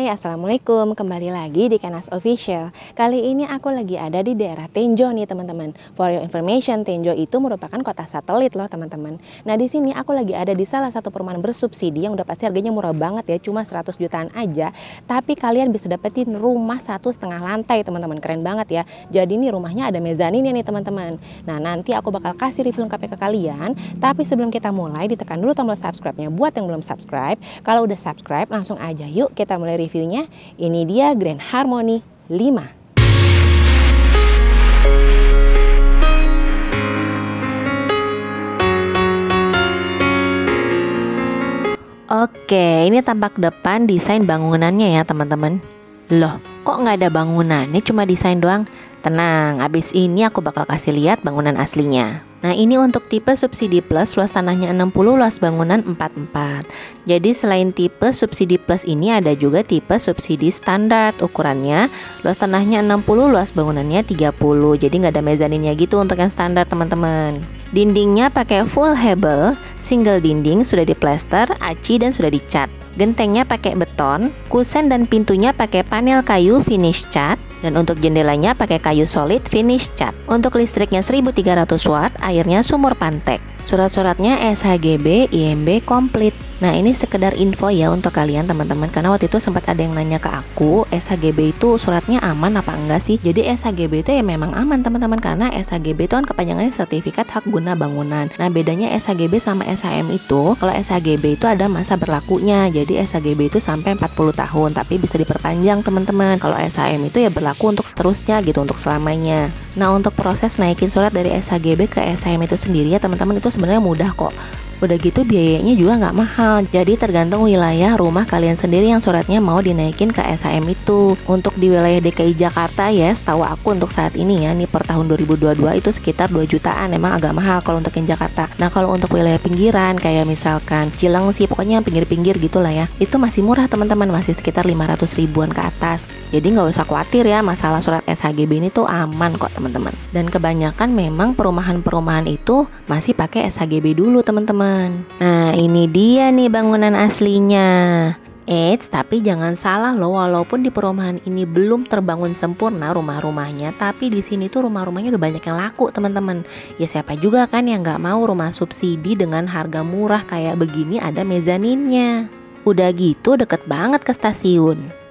Hai, Assalamualaikum. Kembali lagi di Kanas Official. Kali ini aku lagi ada di daerah Tenjo nih teman-teman. For your information, Tenjo itu merupakan kota satelit loh teman-teman. Nah di sini aku lagi ada di salah satu perumahan bersubsidi yang udah pasti harganya murah banget ya, cuma 100 jutaan aja. Tapi kalian bisa dapetin rumah 1,5 lantai teman-teman, keren banget ya. Jadi ini rumahnya ada mezaninnya nih teman-teman. Nah nanti aku bakal kasih review lengkapnya ke kalian. Tapi sebelum kita mulai, ditekan dulu tombol subscribe-nya buat yang belum subscribe. Kalau udah subscribe, langsung aja yuk kita mulai reviewnya. Ini dia Grand Harmony 5. Oke, ini tampak depan desain bangunannya ya teman-teman. Loh, kok nggak ada bangunannya, cuma desain doang? Tenang, abis ini aku bakal kasih lihat bangunan aslinya. Nah ini untuk tipe subsidi plus, luas tanahnya 60, luas bangunan 44. Jadi selain tipe subsidi plus ini ada juga tipe subsidi standar. Ukurannya luas tanahnya 60, luas bangunannya 30. Jadi nggak ada mezaninnya gitu untuk yang standar teman-teman. Dindingnya pakai full hebel, single dinding, sudah diplester, aci dan sudah dicat. Gentengnya pakai beton, kusen dan pintunya pakai panel kayu finish cat. Dan untuk jendelanya pakai kayu solid finish cat. Untuk listriknya 1300 watt, airnya sumur Pantek. Surat-suratnya SHGB, IMB komplit. Nah ini sekedar info ya untuk kalian teman-teman, karena waktu itu sempat ada yang nanya ke aku, SHGB itu suratnya aman apa enggak sih? Jadi SHGB itu ya memang aman teman-teman, karena SHGB itu kan kepanjangannya sertifikat hak guna bangunan. Nah bedanya SHGB sama SHM itu, kalau SHGB itu ada masa berlakunya, jadi SHGB itu sampai 40 tahun, tapi bisa diperpanjang teman-teman. Kalau SHM itu ya berlaku untuk seterusnya gitu, untuk selamanya. Nah untuk proses naikin surat dari SHGB ke SHM itu sendiri ya teman-teman, itu sebenarnya mudah kok. Udah gitu biayanya juga nggak mahal. Jadi tergantung wilayah rumah kalian sendiri yang suratnya mau dinaikin ke SHM itu. Untuk di wilayah DKI Jakarta ya, setahu aku untuk saat ini ya, nih per tahun 2022 itu sekitar 2 jutaan. Emang agak mahal kalau untuk yang Jakarta. Nah kalau untuk wilayah pinggiran kayak misalkan Cilengsi, pokoknya pinggir-pinggir gitulah ya, itu masih murah teman-teman, masih sekitar 500 ribuan ke atas. Jadi nggak usah khawatir ya, masalah surat SHGB ini tuh aman kok teman-teman. Dan kebanyakan memang perumahan-perumahan itu masih pakai SHGB dulu teman-teman. Nah ini dia nih bangunan aslinya. Tapi jangan salah loh, walaupun di perumahan ini belum terbangun sempurna rumah-rumahnya, tapi di sini tuh rumah-rumahnya udah banyak yang laku teman-teman. Ya siapa juga kan yang nggak mau rumah subsidi dengan harga murah kayak begini, ada mezaninnya. Udah gitu deket banget ke stasiun.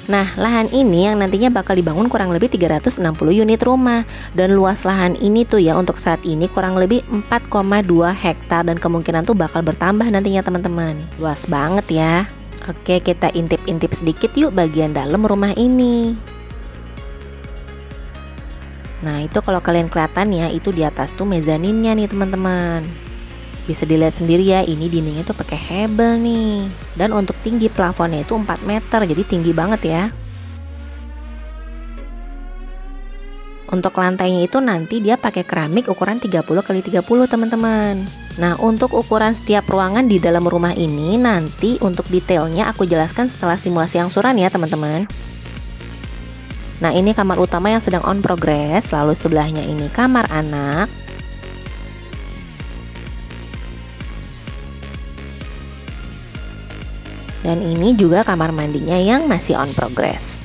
Nah, lahan ini yang nantinya bakal dibangun kurang lebih 360 unit rumah. Dan luas lahan ini tuh ya untuk saat ini kurang lebih 4,2 hektar dan kemungkinan tuh bakal bertambah nantinya teman-teman. Luas banget ya. Oke, kita intip-intip sedikit yuk bagian dalam rumah ini. Nah, itu kalau kalian kelihatan ya, itu di atas tuh mezaninnya nih teman-teman. Bisa dilihat sendiri ya, ini dindingnya tuh pakai hebel nih. Dan untuk tinggi plafonnya itu 4 meter, jadi tinggi banget ya. Untuk lantainya itu nanti dia pakai keramik ukuran 30x30 teman-teman. Nah untuk ukuran setiap ruangan di dalam rumah ini nanti untuk detailnya aku jelaskan setelah simulasi angsuran ya teman-teman. Nah ini kamar utama yang sedang on progress, lalu sebelahnya ini kamar anak. Dan ini juga kamar mandinya yang masih on progress.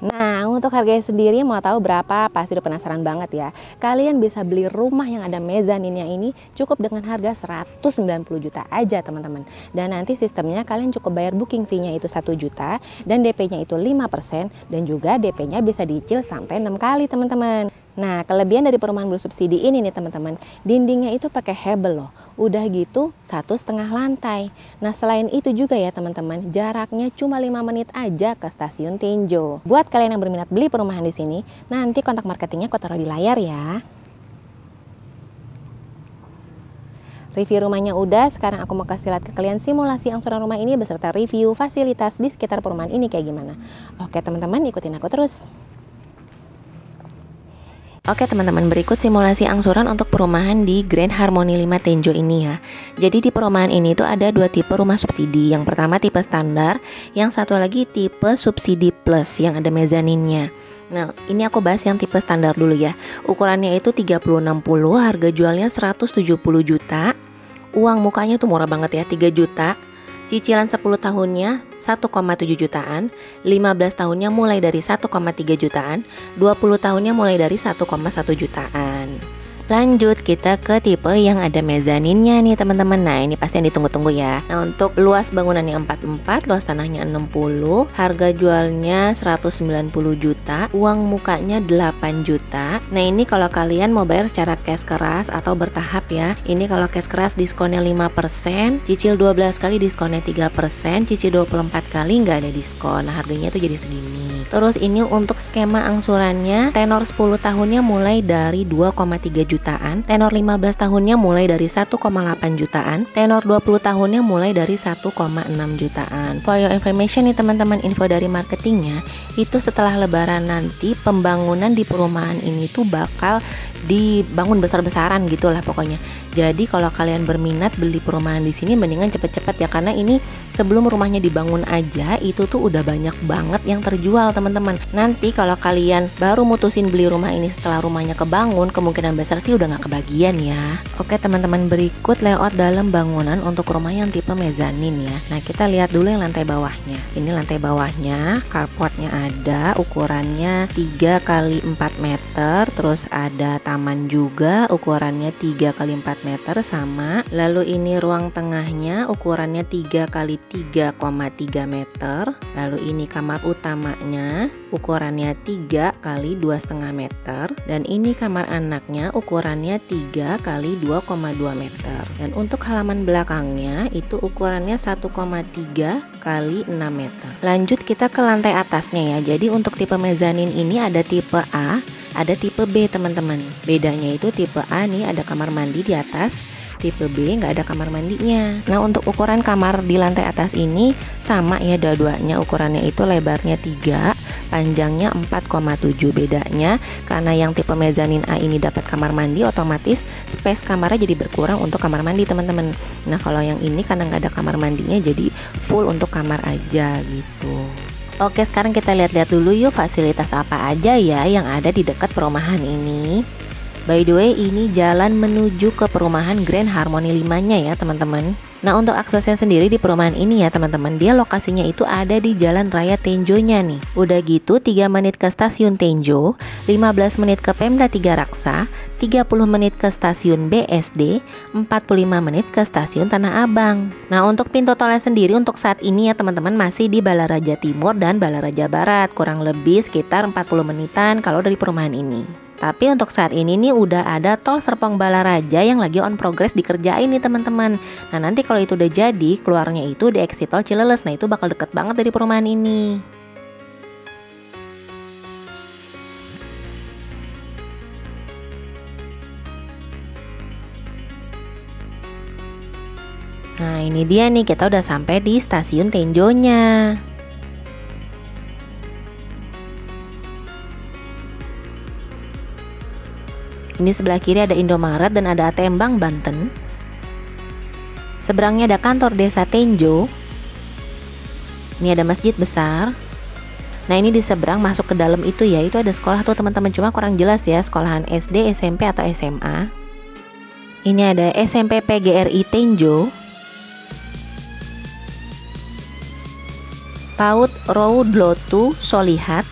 Nah untuk harganya sendiri mau tahu berapa? Pasti udah penasaran banget ya. Kalian bisa beli rumah yang ada mezaninnya ini cukup dengan harga 190 juta aja teman-teman. Dan nanti sistemnya kalian cukup bayar booking fee-nya itu 1 juta dan DP-nya itu 5% dan juga DP-nya bisa dicicil sampai 6 kali teman-teman. Nah kelebihan dari perumahan bersubsidi ini nih teman-teman, dindingnya itu pakai hebel loh. Udah gitu 1,5 lantai. Nah selain itu juga ya teman-teman, jaraknya cuma 5 menit aja ke stasiun Tenjo. Buat kalian yang berminat beli perumahan di sini, nanti kontak marketingnya aku taruh di layar ya. Review rumahnya udah, sekarang aku mau kasih lihat ke kalian simulasi angsuran rumah ini beserta review fasilitas di sekitar perumahan ini kayak gimana. Oke teman-teman, ikutin aku terus. Oke teman-teman, berikut simulasi angsuran untuk perumahan di Grand Harmony 5 Tenjo ini ya. Jadi di perumahan ini tuh ada 2 tipe rumah subsidi. Yang pertama tipe standar, yang satu lagi tipe subsidi plus yang ada mezaninnya. Nah, ini aku bahas yang tipe standar dulu ya. Ukurannya itu 3060, harga jualnya 170 juta. Uang mukanya tuh murah banget ya, 3 juta. Cicilan 10 tahunnya 1,7 jutaan, 15 tahunnya mulai dari 1,3 jutaan, 20 tahunnya mulai dari 1,1 jutaan. Lanjut kita ke tipe yang ada mezaninnya nih teman-teman. Nah ini pasti yang ditunggu-tunggu ya. Nah untuk luas bangunannya 44, luas tanahnya 60, harga jualnya 190 juta, uang mukanya 8 juta. Nah ini kalau kalian mau bayar secara cash keras atau bertahap ya. Ini kalau cash keras diskonnya 5%, cicil 12 kali diskonnya 3%, cicil 24 kali nggak ada diskon. Nah harganya tuh jadi segini. Terus ini untuk skema angsurannya, tenor 10 tahunnya mulai dari 2,3 jutaan, tenor 15 tahunnya mulai dari 1,8 jutaan, tenor 20 tahunnya mulai dari 1,6 jutaan. For your information nih teman-teman, info dari marketingnya, itu setelah lebaran nanti pembangunan di perumahan ini tuh bakal dibangun besar-besaran gitulah pokoknya. Jadi kalau kalian berminat beli perumahan di sini mendingan cepet-cepet ya, karena ini sebelum rumahnya dibangun aja itu tuh udah banyak banget yang terjual teman-teman. Nanti kalau kalian baru mutusin beli rumah ini setelah rumahnya kebangun, kemungkinan besar sih udah nggak kebagian ya. Oke teman-teman, berikut layout dalam bangunan untuk rumah yang tipe mezanin ya. Nah kita lihat dulu yang lantai bawahnya. Ini lantai bawahnya, carportnya ada, ukurannya 3 kali 4 meter, terus ada taman juga ukurannya 3 kali 4 meter sama. Lalu ini ruang tengahnya ukurannya 3 kali 3,3 meter. Lalu ini kamar utamanya ukurannya 3 kali 2,5 meter, dan ini kamar anaknya ukurannya 3 kali 2,2 meter. Dan untuk halaman belakangnya itu ukurannya 1,3 kali 6 meter. Lanjut kita ke lantai atasnya ya. Jadi untuk tipe mezanin ini ada tipe A, ada tipe B teman-teman. Bedanya itu tipe A nih ada kamar mandi di atas, tipe B nggak ada kamar mandinya. Nah untuk ukuran kamar di lantai atas ini sama ya, dua-duanya ukurannya itu lebarnya 3, panjangnya 4,7. Bedanya karena yang tipe mezanin A ini dapat kamar mandi, otomatis space kamarnya jadi berkurang untuk kamar mandi teman-teman. Nah kalau yang ini karena nggak ada kamar mandinya jadi full untuk kamar aja gitu. Oke, sekarang kita lihat-lihat dulu yuk fasilitas apa aja ya yang ada di dekat perumahan ini. By the way, ini jalan menuju ke perumahan Grand Harmony 5-nya ya teman-teman. Nah untuk aksesnya sendiri di perumahan ini ya teman-teman, dia lokasinya itu ada di Jalan Raya Tenjo-nya nih. Udah gitu 3 menit ke stasiun Tenjo, 15 menit ke Pemda Tiga Raksa, 30 menit ke stasiun BSD, 45 menit ke stasiun Tanah Abang. Nah untuk pintu tolnya sendiri untuk saat ini ya teman-teman masih di Balaraja Timur dan Balaraja Barat, kurang lebih sekitar 40 menitan kalau dari perumahan ini. Tapi untuk saat ini nih udah ada tol Serpong Balaraja yang lagi on progress dikerjain nih teman-teman. Nah nanti kalau itu udah jadi, keluarnya itu di exit tol Cileles. Nah itu bakal deket banget dari perumahan ini. Nah ini dia nih, kita udah sampai di stasiun Tenjo-nya. Ini sebelah kiri ada Indomaret dan ada ATM Bank Banten. Seberangnya ada kantor desa Tenjo. Ini ada masjid besar. Nah ini di seberang masuk ke dalam itu ya, itu ada sekolah tuh teman-teman, cuma kurang jelas ya sekolahan SD, SMP atau SMA. Ini ada SMP PGRI Tenjo, PAUD Roudlotu Solihat.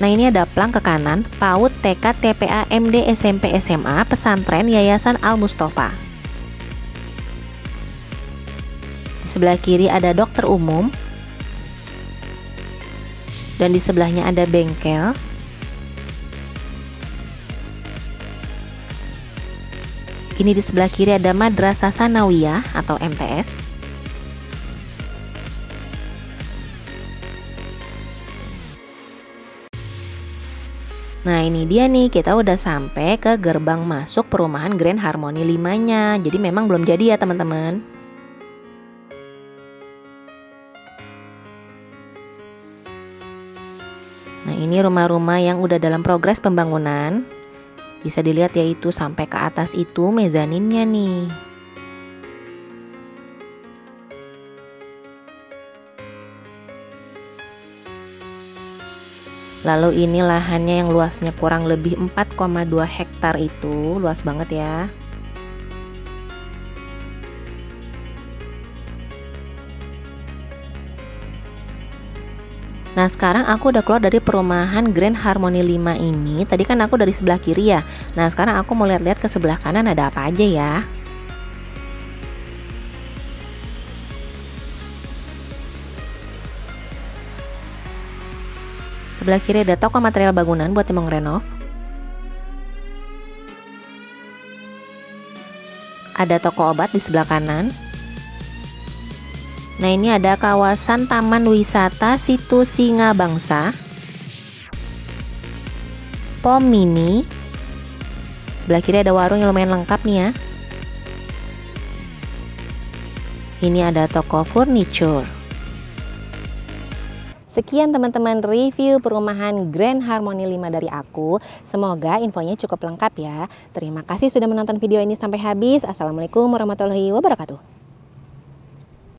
Nah ini ada plang ke kanan, PAUD TK TPA MD SMP SMA Pesantren Yayasan Al Mustofa. Di sebelah kiri ada dokter umum, dan di sebelahnya ada bengkel. Ini di sebelah kiri ada Madrasah Sanawiyah atau MTS. Nah ini dia nih, kita udah sampai ke gerbang masuk perumahan Grand Harmony 5-nya. Jadi memang belum jadi ya teman-teman. Nah ini rumah-rumah yang udah dalam progres pembangunan. Bisa dilihat yaitu sampai ke atas itu mezaninnya nih. Lalu ini lahannya yang luasnya kurang lebih 4,2 hektar itu, luas banget ya. Nah sekarang aku udah keluar dari perumahan Grand Harmony 5 ini. Tadi kan aku dari sebelah kiri ya. Nah sekarang aku mau lihat-lihat ke sebelah kanan ada apa aja ya. Sebelah kiri ada toko material bangunan buat yang mau ngerenov. Ada toko obat di sebelah kanan. Nah ini ada kawasan Taman Wisata Situ Singa Bangsa, POM Mini. Sebelah kiri ada warung yang lumayan lengkap nih ya. Ini ada toko furniture. Sekian teman-teman review perumahan Grand Harmony 5 dari aku. Semoga infonya cukup lengkap ya. Terima kasih sudah menonton video ini sampai habis. Assalamualaikum warahmatullahi wabarakatuh.